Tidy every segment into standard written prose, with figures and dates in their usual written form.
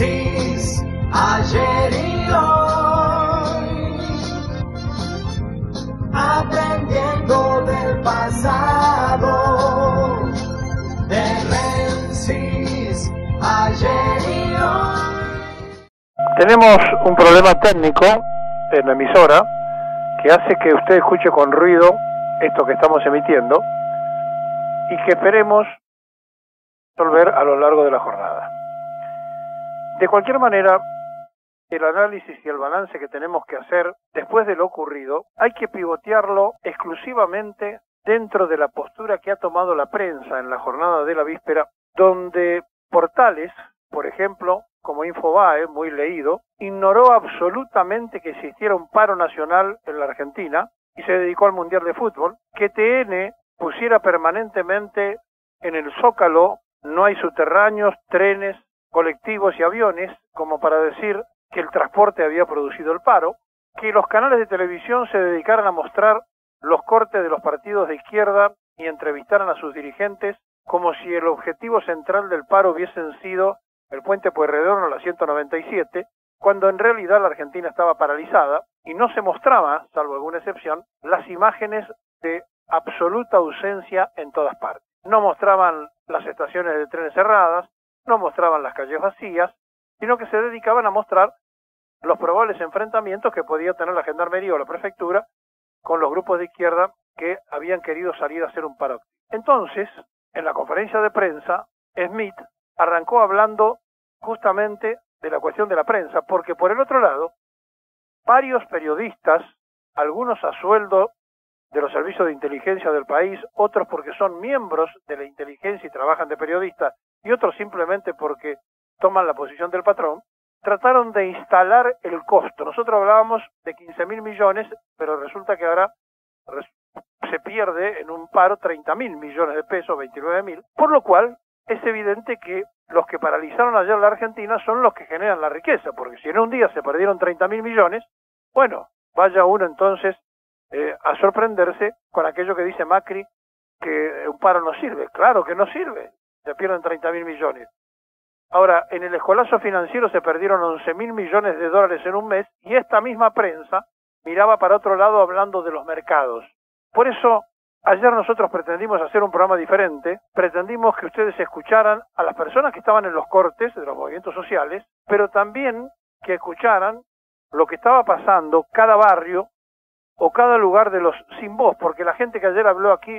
Francis, ayer y hoy, aprendiendo del pasado, de Francis, ayer y hoy. Tenemos un problema técnico en la emisora que hace que usted escuche con ruido esto que estamos emitiendo y que esperemos resolver a lo largo de la jornada. De cualquier manera, el análisis y el balance que tenemos que hacer después de lo ocurrido, hay que pivotearlo exclusivamente dentro de la postura que ha tomado la prensa en la jornada de la víspera, donde portales, por ejemplo, como Infobae, muy leído, ignoró absolutamente que existiera un paro nacional en la Argentina y se dedicó al Mundial de Fútbol, que TN pusiera permanentemente en el Zócalo, no hay subterráneos, trenes, colectivos y aviones, como para decir que el transporte había producido el paro, que los canales de televisión se dedicaran a mostrar los cortes de los partidos de izquierda y entrevistaran a sus dirigentes como si el objetivo central del paro hubiesen sido el puente Pueyrredón o la 197, cuando en realidad la Argentina estaba paralizada y no se mostraba, salvo alguna excepción, las imágenes de absoluta ausencia en todas partes. No mostraban las estaciones de trenes cerradas, no mostraban las calles vacías, sino que se dedicaban a mostrar los probables enfrentamientos que podía tener la Gendarmería o la Prefectura con los grupos de izquierda que habían querido salir a hacer un paro. Entonces, en la conferencia de prensa, Smith arrancó hablando justamente de la cuestión de la prensa, porque por el otro lado, varios periodistas, algunos a sueldo de los servicios de inteligencia del país, otros porque son miembros de la inteligencia y trabajan de periodistas, y otros simplemente porque toman la posición del patrón, trataron de instalar el costo. Nosotros hablábamos de 15.000 millones, pero resulta que ahora se pierde en un paro 30.000 millones de pesos, 29.000, por lo cual es evidente que los que paralizaron ayer la Argentina son los que generan la riqueza, porque si en un día se perdieron 30.000 millones, bueno, vaya uno entonces a sorprenderse con aquello que dice Macri, que un paro no sirve. Claro que no sirve, se pierden 30.000 millones. Ahora, en el escolazo financiero se perdieron 11.000 millones de dólares en un mes y esta misma prensa miraba para otro lado hablando de los mercados. Por eso, ayer nosotros pretendimos hacer un programa diferente, pretendimos que ustedes escucharan a las personas que estaban en los cortes de los movimientos sociales, pero también que escucharan lo que estaba pasando cada barrio o cada lugar de los sin voz, porque la gente que ayer habló aquí,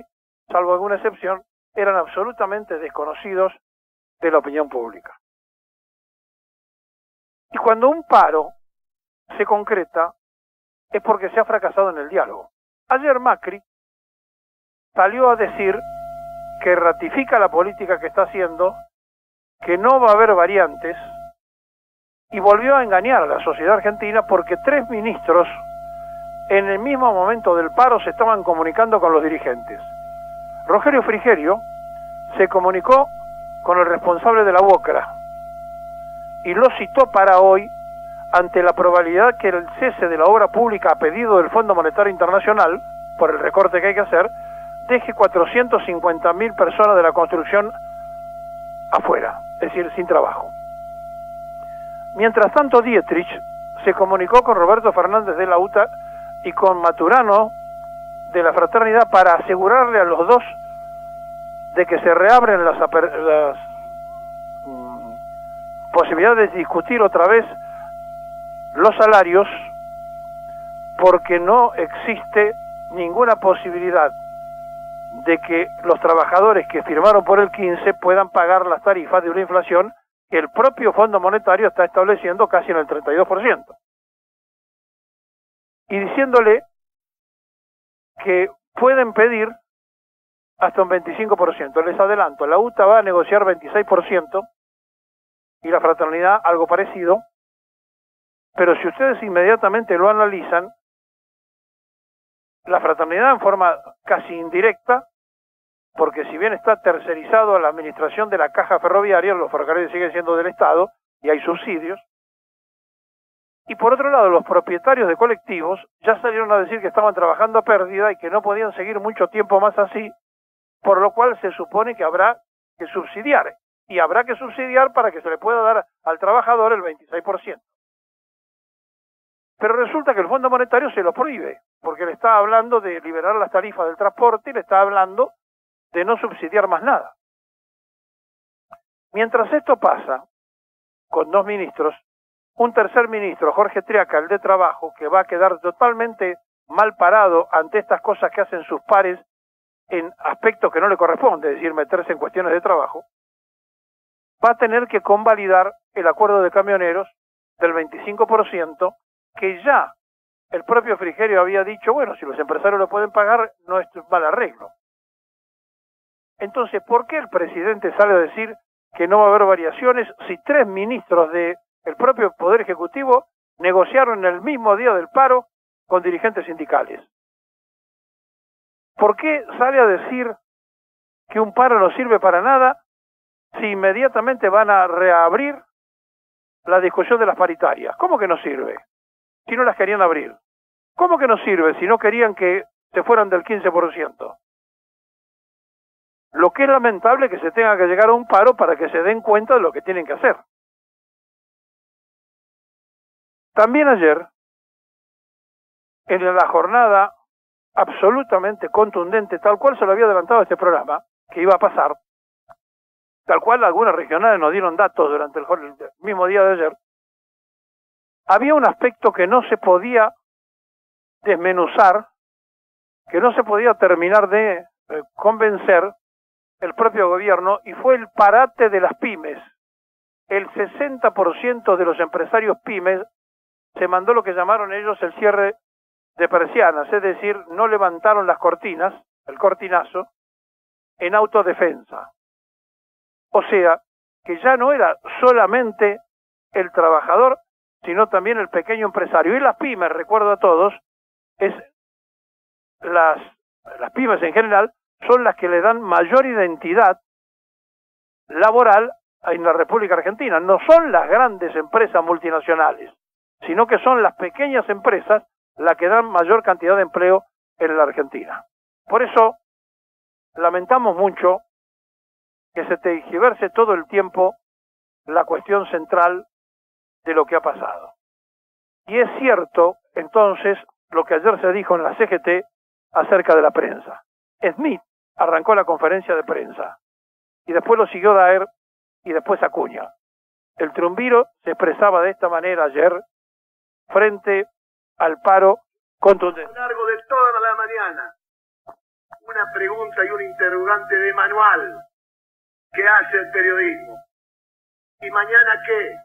salvo alguna excepción, eran absolutamente desconocidos de la opinión pública. Y cuando un paro se concreta, es porque se ha fracasado en el diálogo. Ayer Macri salió a decir que ratifica la política que está haciendo, que no va a haber variantes, y volvió a engañar a la sociedad argentina porque 3 ministros en el mismo momento del paro se estaban comunicando con los dirigentes. Rogelio Frigerio se comunicó con el responsable de la UOCRA y lo citó para hoy ante la probabilidad que el cese de la obra pública a pedido del Fondo Monetario Internacional, por el recorte que hay que hacer, deje 450.000 personas de la construcción afuera, es decir, sin trabajo. Mientras tanto, Dietrich se comunicó con Roberto Fernández de la UTA y con Maturano de la Fraternidad para asegurarle a los dos de que se reabren las posibilidades de discutir otra vez los salarios, porque no existe ninguna posibilidad de que los trabajadores que firmaron por el 15 puedan pagar las tarifas de una inflación que el propio Fondo Monetario está estableciendo casi en el 32%. Y diciéndole que pueden pedir hasta un 25%. Les adelanto, la UTA va a negociar 26% y la Fraternidad algo parecido, pero si ustedes inmediatamente lo analizan, la Fraternidad en forma casi indirecta, porque si bien está tercerizado a la administración de la caja ferroviaria, los ferrocarriles siguen siendo del Estado y hay subsidios, y por otro lado los propietarios de colectivos ya salieron a decir que estaban trabajando a pérdida y que no podían seguir mucho tiempo más así, por lo cual se supone que habrá que subsidiar. y habrá que subsidiar para que se le pueda dar al trabajador el 26%. Pero resulta que el Fondo Monetario se lo prohíbe, porque le está hablando de liberar las tarifas del transporte y le está hablando de no subsidiar más nada. Mientras esto pasa, con dos ministros, un tercer ministro, Jorge Triaca, el de Trabajo, que va a quedar totalmente mal parado ante estas cosas que hacen sus pares en aspectos que no le corresponde, es decir, meterse en cuestiones de trabajo, va a tener que convalidar el acuerdo de camioneros del 25%, que ya el propio Frigerio había dicho, bueno, si los empresarios lo pueden pagar, no es mal arreglo. Entonces, ¿por qué el presidente sale a decir que no va a haber variaciones si tres ministros del propio Poder Ejecutivo negociaron el mismo día del paro con dirigentes sindicales? ¿Por qué sale a decir que un paro no sirve para nada si inmediatamente van a reabrir la discusión de las paritarias? ¿Cómo que no sirve? Si no las querían abrir. ¿Cómo que no sirve si no querían que se fueran del 15%? Lo que es lamentable es que se tenga que llegar a un paro para que se den cuenta de lo que tienen que hacer. También ayer, en la jornada absolutamente contundente, tal cual se lo había adelantado este programa, que iba a pasar, tal cual algunas regionales nos dieron datos durante el mismo día de ayer, había un aspecto que no se podía desmenuzar, que no se podía terminar de convencer el propio gobierno, y fue el parate de las pymes. El 60% de los empresarios pymes se mandó lo que llamaron ellos el cierre de persianas, es decir, no levantaron las cortinas, el cortinazo, en autodefensa. O sea, que ya no era solamente el trabajador, sino también el pequeño empresario. Y las pymes, recuerdo a todos, las pymes en general son las que le dan mayor identidad laboral en la República Argentina. No son las grandes empresas multinacionales, sino que son las pequeñas empresas las que dan mayor cantidad de empleo en la Argentina. Por eso, lamentamos mucho que se tergiverse todo el tiempo la cuestión central de lo que ha pasado. Y es cierto, entonces, lo que ayer se dijo en la CGT acerca de la prensa. Smith arrancó la conferencia de prensa, y después lo siguió Daer, y después Acuña. El triunviro se expresaba de esta manera ayer, frente al paro contundente. A lo largo de toda la mañana, una pregunta y un interrogante de manual que hace el periodismo. ¿Y mañana qué?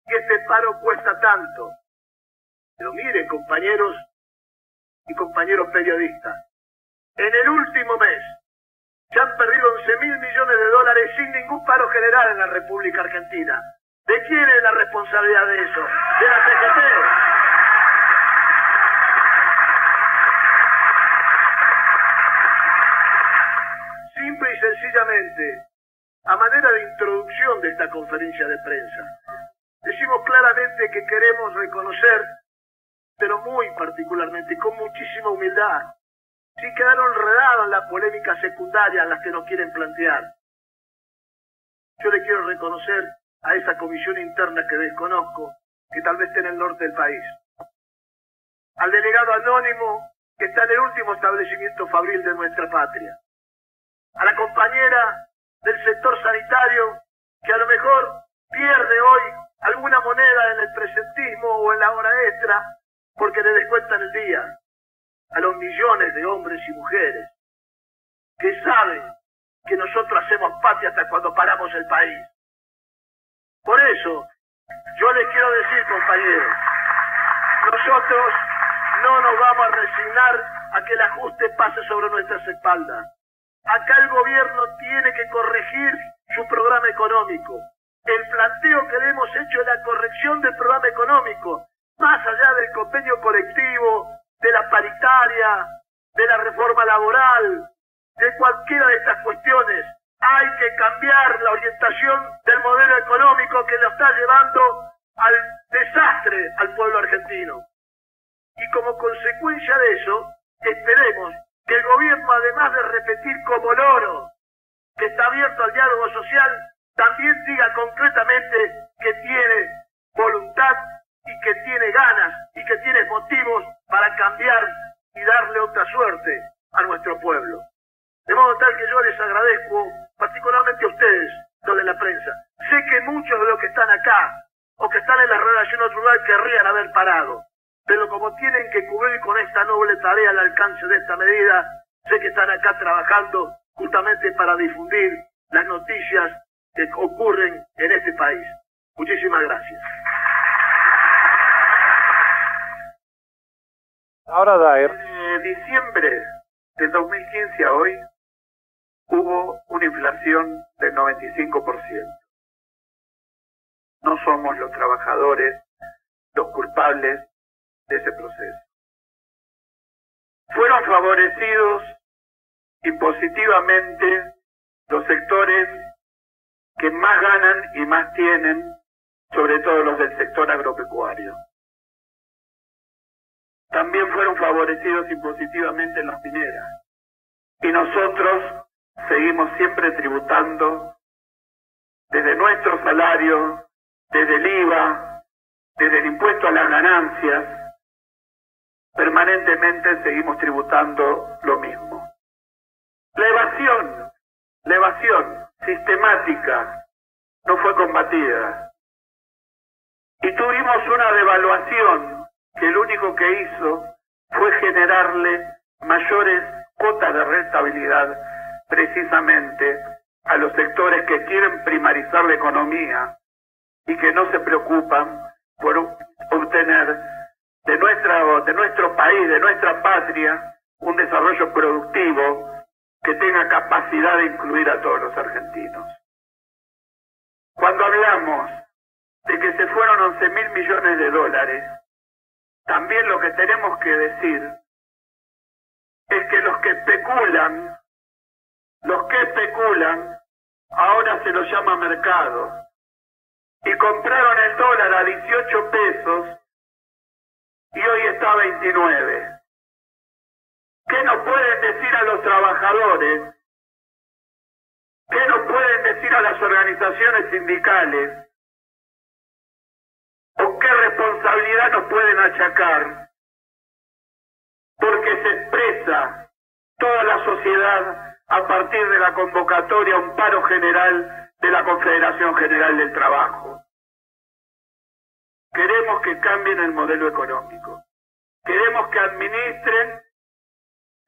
Que este paro cuesta tanto. Pero miren, compañeros y compañeros periodistas, en el último mes se han perdido 11.000 millones de dólares sin ningún paro general en la República Argentina. ¿De quién es la responsabilidad de eso? ¿De la CGT? Simple y sencillamente, a manera de introducción de esta conferencia de prensa, decimos claramente que queremos reconocer, pero muy particularmente, con muchísima humildad, si quedaron enredados en la polémica secundaria en las que nos quieren plantear. Yo le quiero reconocer a esa comisión interna que desconozco, que tal vez esté en el norte del país, al delegado anónimo que está en el último establecimiento fabril de nuestra patria, a la compañera del sector sanitario que a lo mejor pierde hoy alguna moneda en el presentismo o en la hora extra porque le descuentan el día, a los millones de hombres y mujeres que saben que nosotros hacemos patria hasta cuando paramos el país. Por eso, yo les quiero decir, compañeros, nosotros no nos vamos a resignar a que el ajuste pase sobre nuestras espaldas. Acá el gobierno tiene que corregir su programa económico. El planteo que le hemos hecho es la corrección del programa económico, más allá del convenio colectivo, de la paritaria, de la reforma laboral, de cualquiera de estas cuestiones. Hay que cambiar la orientación del modelo económico que lo está llevando al desastre al pueblo argentino. Y como consecuencia de eso, esperemos que el gobierno, además de repetir como loro que está abierto al diálogo social, también diga concretamente que tiene voluntad y que tiene ganas y que tiene motivos para cambiar y darle otra suerte a nuestro pueblo. De modo tal que yo les agradezco particularmente a ustedes, los de la prensa. Sé que muchos de los que están acá o que están en la redacción otro lugar querrían haber parado, pero como tienen que cubrir con esta noble tarea al alcance de esta medida, sé que están acá trabajando justamente para difundir las noticias que ocurren en este país. Muchísimas gracias. Ahora Daer. De diciembre del 2015 a hoy hubo una inflación del 95%. No somos los trabajadores los culpables de ese proceso. Fueron favorecidos impositivamente los sectores que más ganan y más tienen, sobre todo los del sector agropecuario. También fueron favorecidos impositivamente las mineras. Y nosotros seguimos siempre tributando desde nuestro salario, desde el IVA, desde el impuesto a las ganancias, permanentemente seguimos tributando lo mismo. La evasión sistemática no fue combatida. Y tuvimos una devaluación que lo único que hizo fue generarle mayores cuotas de rentabilidad precisamente a los sectores que quieren primarizar la economía y que no se preocupan por obtener de nuestro país, de nuestra patria, un desarrollo productivo que tenga capacidad de incluir a todos los argentinos. Cuando hablamos de que se fueron 11.000 millones de dólares, también lo que tenemos que decir es que los que especulan, ahora se los llama mercado, y compraron el dólar a 18 pesos y hoy está a 29. ¿Qué nos pueden decir a los trabajadores? ¿Qué nos pueden decir a las organizaciones sindicales? ¿O qué responsabilidad nos pueden achacar? Porque se expresa toda la sociedad a partir de la convocatoria a un paro general de la Confederación General del Trabajo. Queremos que cambien el modelo económico. Queremos que administren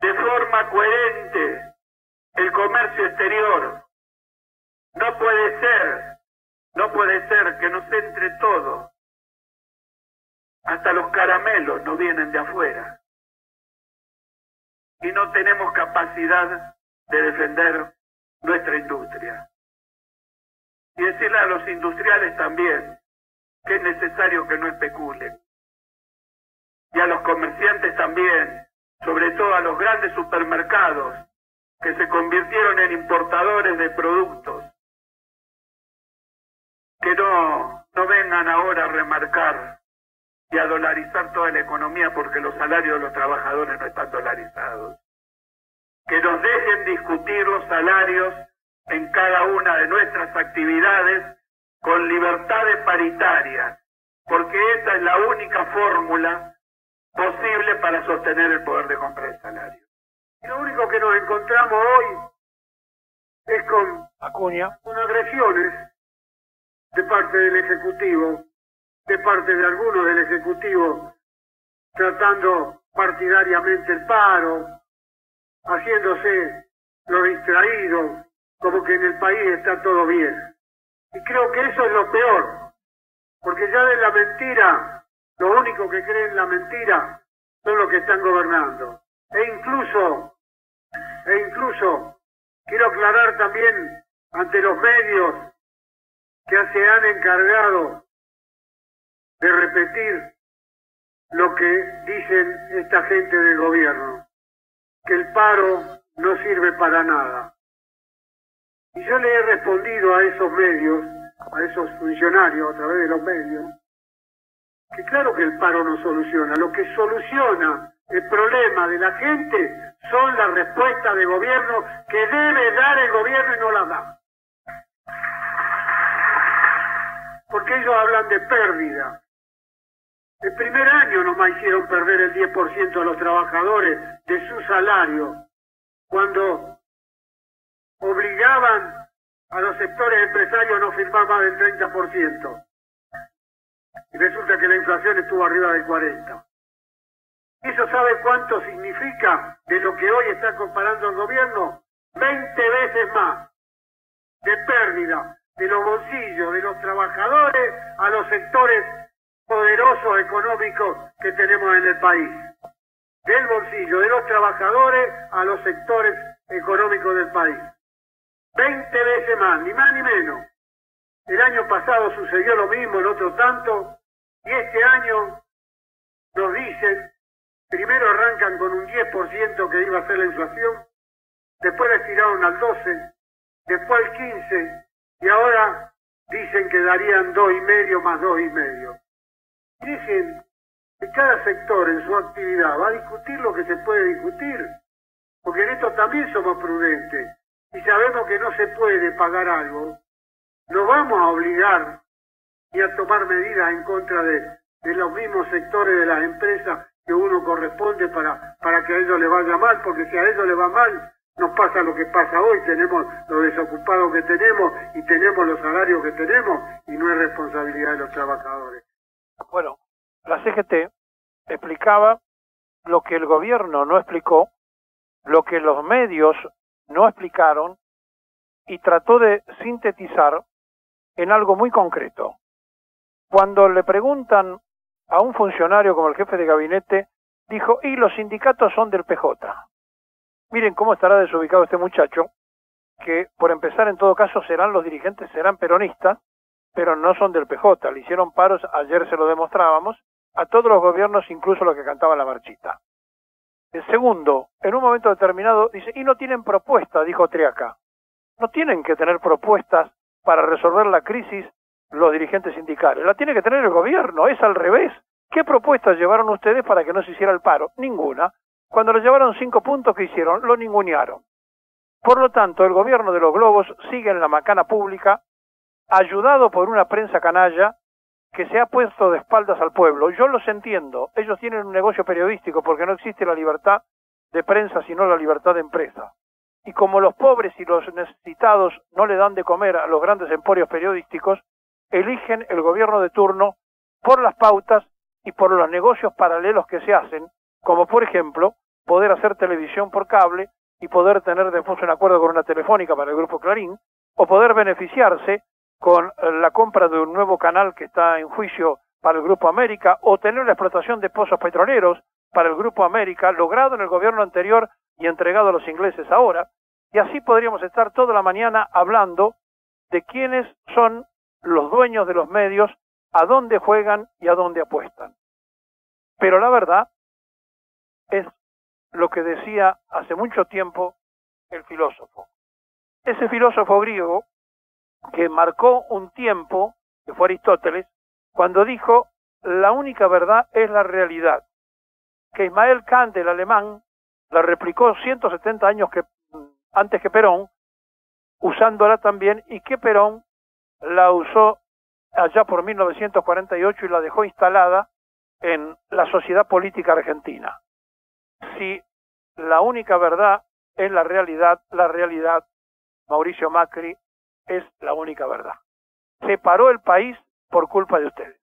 de forma coherente el comercio exterior. No puede ser que nos entre todo. Hasta los caramelos nos vienen de afuera. Y no tenemos capacidad de defender nuestra industria. Y decirle a los industriales también que es necesario que no especulen. Y a los comerciantes también, sobre todo a los grandes supermercados que se convirtieron en importadores de productos, que no vengan ahora a remarcar y a dolarizar toda la economía porque los salarios de los trabajadores no están dolarizados. Que nos dejen discutir los salarios en cada una de nuestras actividades con libertades paritarias, porque esa es la única fórmula posible para sostener el poder de compra del salario. Y lo único que nos encontramos hoy es con agresiones de parte del Ejecutivo, de parte de algunos del Ejecutivo, tratando partidariamente el paro, haciéndose lo distraído, como que en el país está todo bien. Y creo que eso es lo peor, porque ya de la mentira, lo único que creen la mentira son los que están gobernando. E incluso, quiero aclarar también ante los medios que se han encargado de repetir lo que dicen esta gente del gobierno, que el paro no sirve para nada. Y yo le he respondido a esos medios, a esos funcionarios a través de los medios, que claro que el paro no soluciona. Lo que soluciona el problema de la gente son las respuestas de gobierno que debe dar el gobierno y no las da. porque ellos hablan de pérdida. El primer año nomás hicieron perder el 10% a los trabajadores de su salario, cuando obligaban a los sectores empresarios a no firmar más del 30%. Y resulta que la inflación estuvo arriba del 40%. ¿Eso sabe cuánto significa de lo que hoy está comparando el gobierno? 20 veces más de pérdida de los bolsillos de los trabajadores a los sectores poderosos económicos que tenemos en el país. Del bolsillo de los trabajadores a los sectores económicos del país. 20 veces más, ni más ni menos. El año pasado sucedió lo mismo, el otro tanto, y este año nos dicen, primero arrancan con un 10% que iba a ser la inflación, después la estiraron al 12%, después al 15%, y ahora dicen que darían 2,5 más 2,5. Y dicen que cada sector en su actividad va a discutir lo que se puede discutir, porque en esto también somos prudentes, y sabemos que no se puede pagar algo, no vamos a obligar y a tomar medidas en contra de los mismos sectores de las empresas que uno corresponde para que a ellos les vaya mal, porque si a ellos les va mal, nos pasa lo que pasa hoy, tenemos los desocupados que tenemos y tenemos los salarios que tenemos y no es responsabilidad de los trabajadores. Bueno, la CGT explicaba lo que el gobierno no explicó, lo que los medios no explicaron y trató de sintetizar en algo muy concreto. Cuando le preguntan a un funcionario como el jefe de gabinete, dijo, y los sindicatos son del PJ. Miren cómo estará desubicado este muchacho, que por empezar en todo caso los dirigentes serán peronistas, pero no son del PJ. Le hicieron paros, ayer se lo demostrábamos, a todos los gobiernos, incluso los que cantaban la marchita. El segundo, en un momento determinado, dice, y no tienen propuesta, dijo Triaca. No tienen que tener propuestas para resolver la crisis los dirigentes sindicales. La tiene que tener el gobierno, es al revés. ¿Qué propuestas llevaron ustedes para que no se hiciera el paro? Ninguna. Cuando le llevaron 5 puntos, ¿qué hicieron? Lo ningunearon. Por lo tanto, el gobierno de los globos sigue en la macana pública, ayudado por una prensa canalla que se ha puesto de espaldas al pueblo. Yo los entiendo, ellos tienen un negocio periodístico porque no existe la libertad de prensa sino la libertad de empresa. Y como los pobres y los necesitados no le dan de comer a los grandes emporios periodísticos, eligen el gobierno de turno por las pautas y por los negocios paralelos que se hacen, como por ejemplo poder hacer televisión por cable y poder tener después un acuerdo con una telefónica para el Grupo Clarín, o poder beneficiarse con la compra de un nuevo canal que está en juicio para el Grupo América, o tener la explotación de pozos petroleros para el Grupo América, logrado en el gobierno anterior y entregado a los ingleses ahora, y así podríamos estar toda la mañana hablando de quiénes son los dueños de los medios, a dónde juegan y a dónde apuestan. Pero la verdad es lo que decía hace mucho tiempo el filósofo. Ese filósofo griego que marcó un tiempo, que fue Aristóteles, cuando dijo, la única verdad es la realidad. Que Immanuel Kant, el alemán, la replicó 170 años antes que Perón, usándola también, y que Perón la usó allá por 1948 y la dejó instalada en la sociedad política argentina. Si la única verdad es la realidad, Mauricio Macri, es la única verdad. Se paró el país por culpa de ustedes.